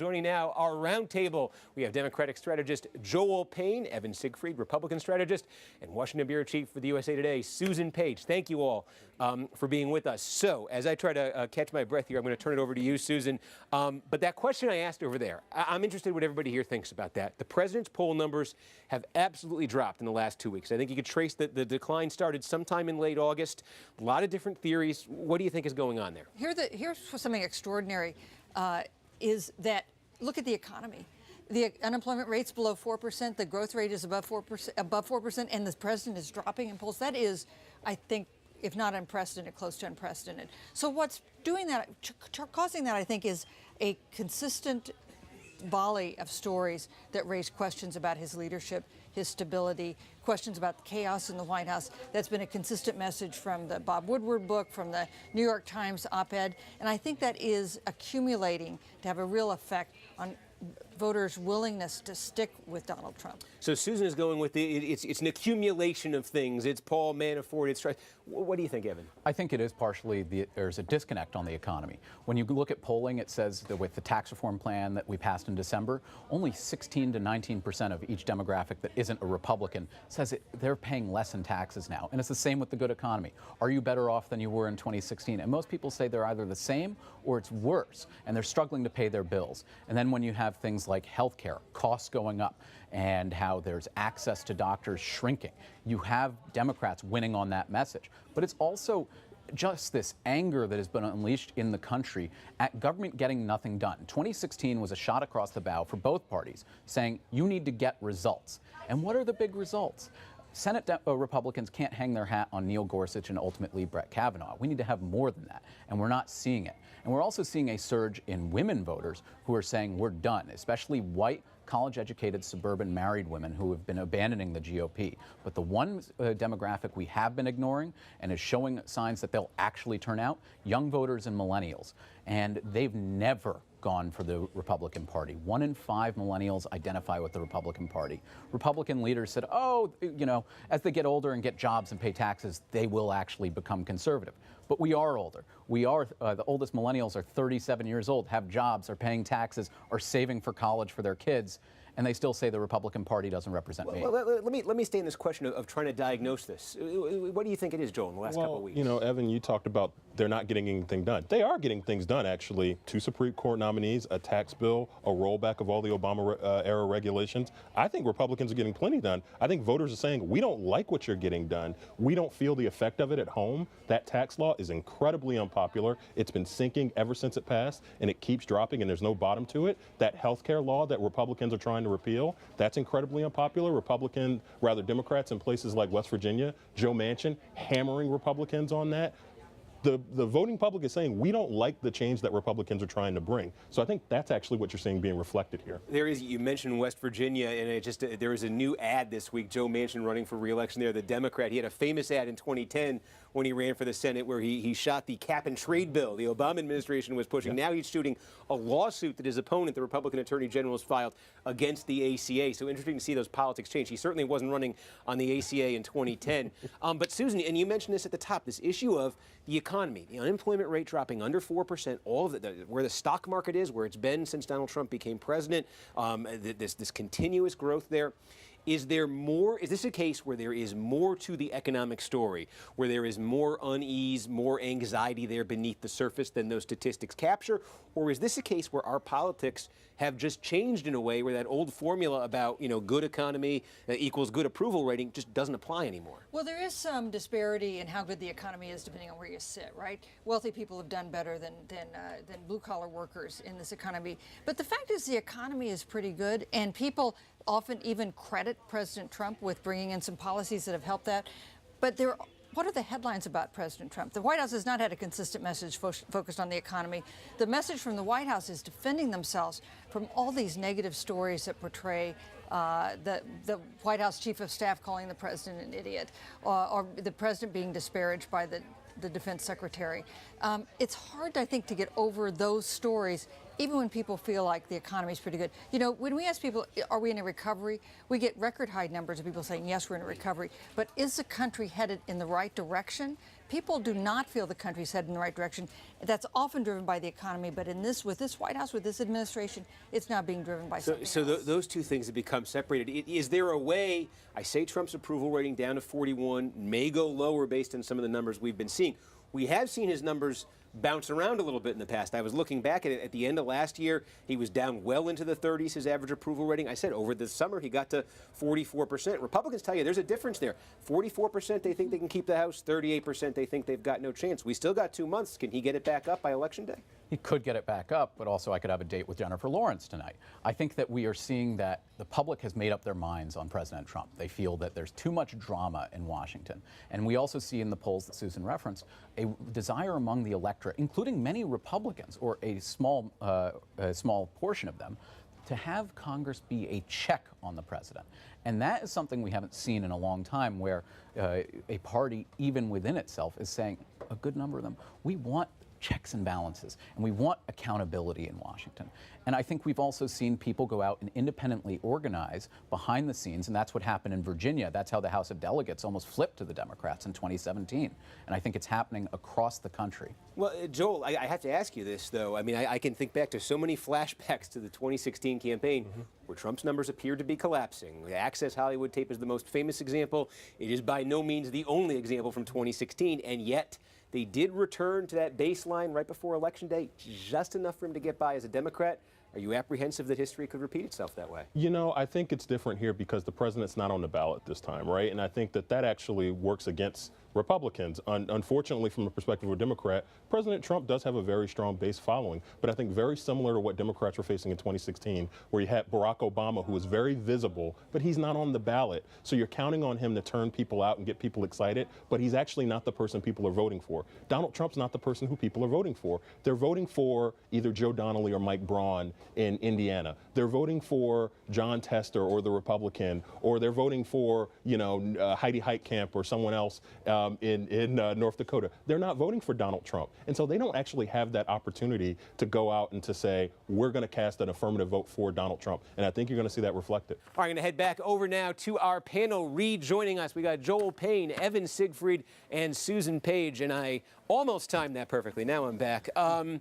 Joining now our roundtable, we have Democratic strategist Joel Payne, Evan Siegfried, Republican strategist, and Washington bureau chief for the USA Today, Susan Page. Thank you all for being with us. So, as I try to catch my breath here, I'm going to turn it over to you, Susan. But that question I asked over there, I'm interested in what everybody here thinks about that. The president's poll numbers have absolutely dropped in the last 2 weeks. I think you could trace that the decline started sometime in late August. A lot of different theories. What do you think is going on there? Here's something extraordinary. Is that, look at the economy. The unemployment rate's below 4%, the growth rate is above 4%, and the president is dropping in polls. That is, I think, if not unprecedented, close to unprecedented. So what's doing that, causing that, I think, is a consistent volley of stories that raise questions about his leadership, his stability, questions about the chaos in the White House. That's been a consistent message from the Bob Woodward book, from the New York Times op-ed, and I think that is accumulating to have a real effect on voters' willingness to stick with Donald Trump. So Susan is going with it's an accumulation of things. It's Paul Manafort. It's what do you think, Evan? I think it is partially there's a disconnect on the economy. When you look at polling, it says that with the tax reform plan that we passed in December, only 16 to 19% of each demographic that isn't a Republican says they're paying less in taxes now. And it's the same with the good economy. Are you better off than you were in 2016? And most people say they're either the same or it's worse, and they're struggling to pay their bills. And then when you have things like health care, costs going up, and how there's access to doctors shrinking, you have Democrats winning on that message. But it's also just this anger that has been unleashed in the country at government getting nothing done. 2016 was a shot across the bow for both parties, saying you need to get results. And what are the big results? Senate Republicans can't hang their hat on Neil Gorsuch and ultimately Brett Kavanaugh. We need to have more than that, and we're not seeing it. And we're also seeing a surge in women voters who are saying we're done, especially white, college-educated, suburban married women who have been abandoning the GOP. But the one demographic we have been ignoring and is showing signs that they'll actually turn out, young voters and millennials. And they've never gone for the Republican Party. 1 in 5 millennials identify with the Republican Party. Republican leaders said, oh, you know, as they get older and get jobs and pay taxes, they will actually become conservative. But we are older. We are, the oldest millennials are 37 years old, have jobs, are paying taxes, are saving for college for their kids, and they still say the Republican Party doesn't represent me. Well, let me stay in this question of trying to diagnose this. What do you think it is, Joel, in the last couple of weeks? You know, Evan, you talked about they're not getting anything done. They are getting things done, actually. 2 Supreme Court nominees, a tax bill, a rollback of all the Obama-era regulations. I think Republicans are getting plenty done. I think voters are saying, we don't like what you're getting done. We don't feel the effect of it at home. That tax law is incredibly unpopular. It's been sinking ever since it passed, and it keeps dropping, and there's no bottom to it. That health care law that Republicans are trying to repeal, that's incredibly unpopular. Democrats in places like West Virginia, Joe Manchin, hammering Republicans on that. The voting public is saying we don't like the change that Republicans are trying to bring. So I think that's actually what you're seeing being reflected here. You mentioned West Virginia, and there was a new ad this week, Joe Manchin running for re-election there, the Democrat. He had a famous ad in 2010 when he ran for the Senate where he shot the cap and trade bill the Obama administration was pushing. Yeah. Now he's shooting a lawsuit that his opponent, the Republican Attorney General, has filed against the ACA. So interesting to see those politics change. He certainly wasn't running on the ACA in 2010. But Susan, and you mentioned this at the top, this issue of the economy, the unemployment rate dropping under 4%, all of where the stock market is, where it's been since Donald Trump became president, this continuous growth there. Is this a case where there is more to the economic story, where there is more unease, more anxiety there beneath the surface than those statistics capture? Or is this a case where our politics have just changed in a way where that old formula about, good economy equals good approval rating just doesn't apply anymore? Well, there is some disparity in how good the economy is depending on where you sit, right? Wealthy people have done better than blue-collar workers in this economy. But the fact is the economy is pretty good, and people often even credit President Trump with bringing in some policies that have helped that. But what are the headlines about President Trump? The White House has not had a consistent message focused on the economy. The message from the White House is defending themselves from all these negative stories that portray the White House chief of staff calling the president an idiot, or the president being disparaged by the defense secretary. It's hard, I think, to get over those stories even when people feel like the economy is pretty good. You know, when we ask people, are we in a recovery? We get record high numbers of people saying, yes, we're in a recovery. But is the country headed in the right direction? People do not feel the country's headed in the right direction. That's often driven by the economy. But with this White House, with this administration, it's not being driven by something else. Those two things have become separated. Is there a way, I say Trump's approval rating down to 41, may go lower based on some of the numbers we've been seeing. We have seen his numbers bounce around a little bit in the past. I was looking back at it at the end of last year. He was down well into the 30s, his average approval rating. I said over the summer he got to 44%. Republicans tell you there's a difference there. 44% they think they can keep the House, 38% they think they've got no chance. We still got 2 months. Can he get it back up by Election Day? He could get it back up, but also I could have a date with Jennifer Lawrence tonight. I think that we are seeing that the public has made up their minds on President Trump. They feel that there's too much drama in Washington. And we also see in the polls that Susan referenced a desire among the electorate, including many Republicans, or a small portion of them, to have Congress be a check on the president. And that is something we haven't seen in a long time, where a party, even within itself, is saying, a good number of them, we want checks and balances, and we want accountability in Washington. And I think we've also seen people go out and independently organize behind the scenes, and that's what happened in Virginia. That's how the House of Delegates almost flipped to the Democrats in 2017. And I think it's happening across the country. Well, Joel, I have to ask you this, though. I mean, I can think back to so many flashbacks to the 2016 campaign where Trump's numbers appeared to be collapsing. The Access Hollywood tape is the most famous example. It is by no means the only example from 2016, and yet they did return to that baseline right before Election Day, just enough for him to get by as a Democrat. Are you apprehensive that history could repeat itself that way? You know, I think it's different here because the president's not on the ballot this time, right? And I think that actually works against Republicans. Unfortunately, from the perspective of a Democrat, President Trump does have a very strong base following, but I think very similar to what Democrats were facing in 2016, where you had Barack Obama, who was very visible, but he's not on the ballot. So you're counting on him to turn people out and get people excited, but he's actually not the person people are voting for. Donald Trump's not the person who people are voting for. They're voting for either Joe Donnelly or Mike Braun in Indiana. They're voting for John Tester or the Republican, or they're voting for, Heidi Heitkamp or someone else in North Dakota. They're not voting for Donald Trump. And so they don't actually have that opportunity to go out and to say, we're going to cast an affirmative vote for Donald Trump. And I think you're going to see that reflected. All right, I'm going to head back over now to our panel. Rejoining us, we got Joel Payne, Evan Siegfried, and Susan Page. And I almost timed that perfectly. Now I'm back. I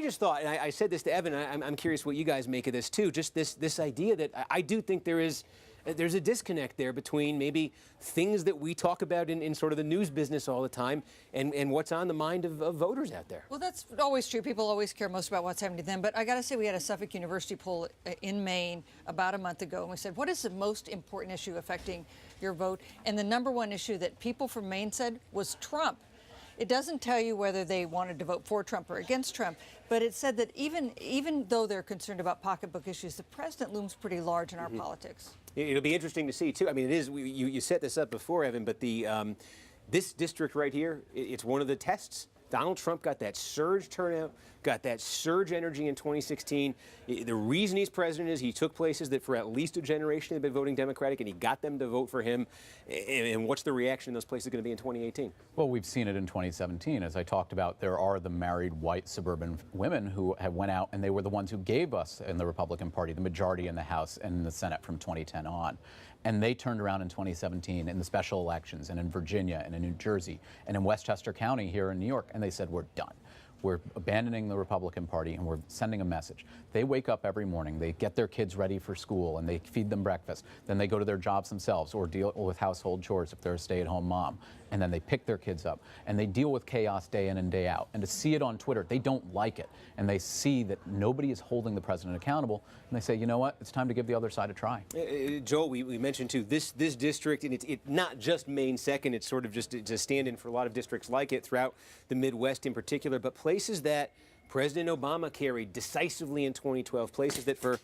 just thought, and I said this to Evan, I'm curious what you guys make of this too, just this idea that I do think there's a disconnect there between maybe things that we talk about in sort of the news business all the time and what's on the mind of voters out there. Well, that's always true. People always care most about what's happening to them. But I got to say, we had a Suffolk University poll in Maine about a month ago, and we said, what is the most important issue affecting your vote? And the number one issue that people from Maine said was Trump. It doesn't tell you whether they wanted to vote for Trump or against Trump, but it said that even though they're concerned about pocketbook issues, the president looms pretty large in our politics. It'll be interesting to see, too. I mean, it is. You set this up before, Evan, but this district right here, it's one of the tests. Donald Trump got that surge turnout, got that surge energy in 2016. The reason he's president is he took places that for at least a generation had been voting Democratic, and he got them to vote for him. And what's the reaction in those places going to be in 2018? Well, we've seen it in 2017. As I talked about, there are the married white suburban women who have went out, and they were the ones who gave us in the Republican Party the majority in the House and in the Senate from 2010 on. And they turned around in 2017 in the special elections and in Virginia and in New Jersey and in Westchester County here in New York, and they said, we're done. We're abandoning the Republican Party, and we're sending a message. They wake up every morning, they get their kids ready for school, and they feed them breakfast. Then they go to their jobs themselves or deal with household chores if they're a stay-at-home mom. And then they pick their kids up, and they deal with chaos day in and day out. And to see it on Twitter, they don't like it. And they see that nobody is holding the president accountable, and they say, you know what, it's time to give the other side a try. Joel, we mentioned, too, this district, and it's not just Maine 2nd, it's sort of just a stand-in for a lot of districts like it throughout the Midwest in particular, but places that President Obama carried decisively in 2012, places that for,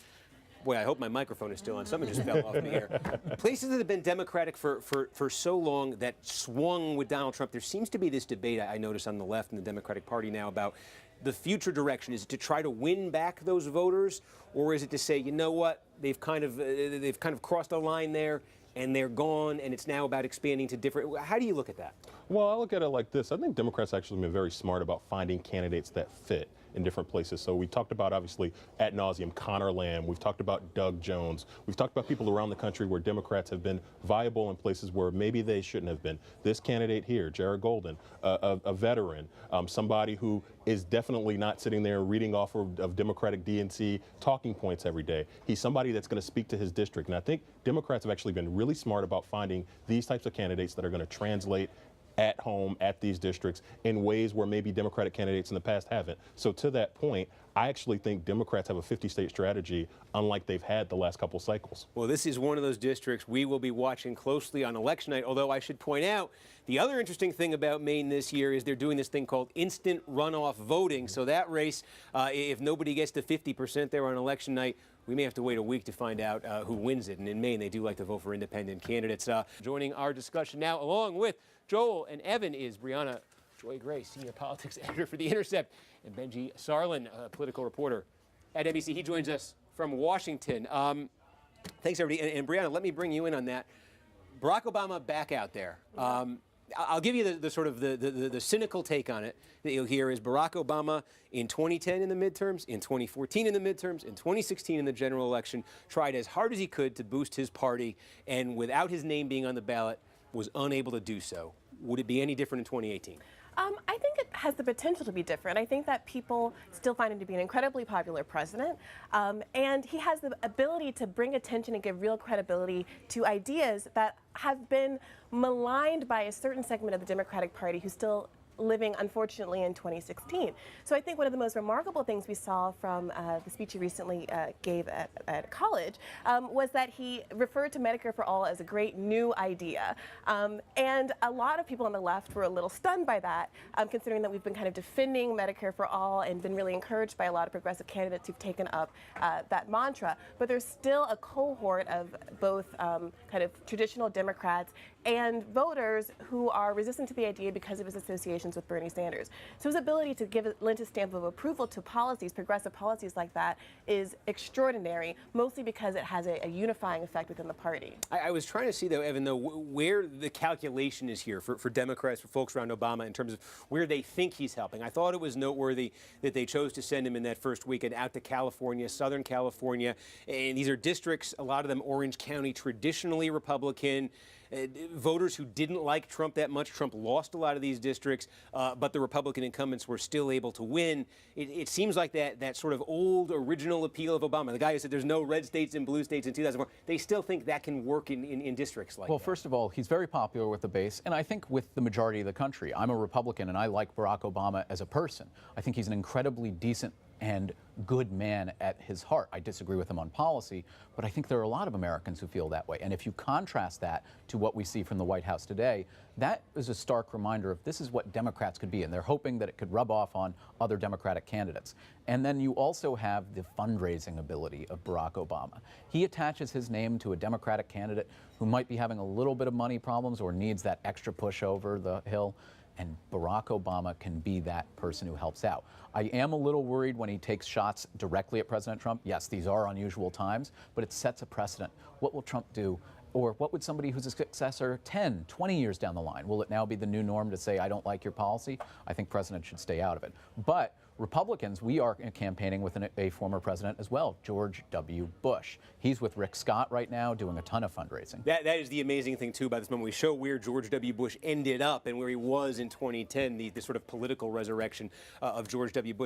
boy, I hope my microphone is still on. Something just fell off me here. Places that have been Democratic for so long that swung with Donald Trump. There seems to be this debate I notice on the left in the Democratic Party now about the future direction. Is it to try to win back those voters, or is it to say, you know what, they've kind of crossed a line there, and they're gone, and it's now about expanding to different. How do you look at that? Well, I look at it like this. I think Democrats actually have been very smart about finding candidates that fit. in different places. So we talked about, obviously, ad nauseum, Connor Lamb. We've talked about Doug Jones. We've talked about people around the country where Democrats have been viable in places where maybe they shouldn't have been. This candidate here, Jared Golden, a veteran, somebody who is definitely not sitting there reading off of Democratic DNC talking points every day. He's somebody that's going to speak to his district. And I think Democrats have actually been really smart about finding these types of candidates that are going to translate at home at these districts in ways where maybe Democratic candidates in the past haven't. So to that point, I actually think Democrats have a 50-state strategy unlike they've had the last couple cycles. Well, this is one of those districts we will be watching closely on election night, although I should point out the other interesting thing about Maine this year is they're doing this thing called instant runoff voting. So that race, if nobody gets to 50% there on election night, we may have to wait a week to find out who wins it. And in Maine, they do like to vote for independent candidates. Joining our discussion now, along with Joel and Evan, is Brianna Joy Gray, senior politics editor for The Intercept, and Benji Sarlin, political reporter at NBC. He joins us from Washington. Thanks, everybody. And Brianna, let me bring you in on that. Barack Obama back out there. I'll give you the sort of the cynical take on it that you'll hear is Barack Obama in 2010 in the midterms, in 2014 in the midterms, in 2016 in the general election, tried as hard as he could to boost his party, and without his name being on the ballot, was unable to do so. Would it be any different in 2018? I think it has the potential to be different. I think that people still find him to be an incredibly popular president, and he has the ability to bring attention and give real credibility to ideas that have been maligned by a certain segment of the Democratic Party who's still living, unfortunately, in 2016. So I think one of the most remarkable things we saw from the speech he recently gave at college was that he referred to Medicare for All as a great new idea. And a lot of people on the left were a little stunned by that, considering that we've been kind of defending Medicare for All and been really encouraged by a lot of progressive candidates who've taken up that mantra. But there's still a cohort of both kind of traditional Democrats and voters who are resistant to the idea because of his associations with Bernie Sanders. So his ability to lend his stamp of approval to policies, progressive policies like that, is extraordinary, mostly because it has a unifying effect within the party. I was trying to see, though, Evan, where the calculation is here for Democrats, for folks around Obama, in terms of where they think he's helping. I thought it was noteworthy that they chose to send him in that first weekend out to California, Southern California. And these are districts, a lot of them Orange County, traditionally Republican. Voters who didn't like Trump that much. Trump lost a lot of these districts, but the Republican incumbents were still able to win. It seems like that sort of old original appeal of Obama, the guy who said there's no red states and blue states in 2004, they still think that can work in districts like that. Well, first of all, he's very popular with the base, and I think with the majority of the country. I'm a Republican, and I like Barack Obama as a person. I think he's an incredibly decent and good man at his heart. I disagree with him on policy, but I think there are a lot of Americans who feel that way. And if you contrast that to what we see from the White House today, that is a stark reminder of this is what Democrats could be, and they're hoping that it could rub off on other Democratic candidates. And then you also have the fundraising ability of Barack Obama. He attaches his name to a Democratic candidate who might be having a little bit of money problems or needs that extra push over the hill. And Barack Obama can be that person who helps out. I am a little worried when he takes shots directly at President Trump. Yes, these are unusual times, but it sets a precedent. What will Trump do? Or what would somebody who's a successor 10, 20 years down the line? Will it now be the new norm to say, I don't like your policy? I think presidents should stay out of it. But Republicans, we are campaigning with a former president as well, George W. Bush. He's with Rick Scott right now doing a ton of fundraising. That is the amazing thing, too, about this moment. We show where George W. Bush ended up and where he was in 2010, the sort of political resurrection of George W. Bush.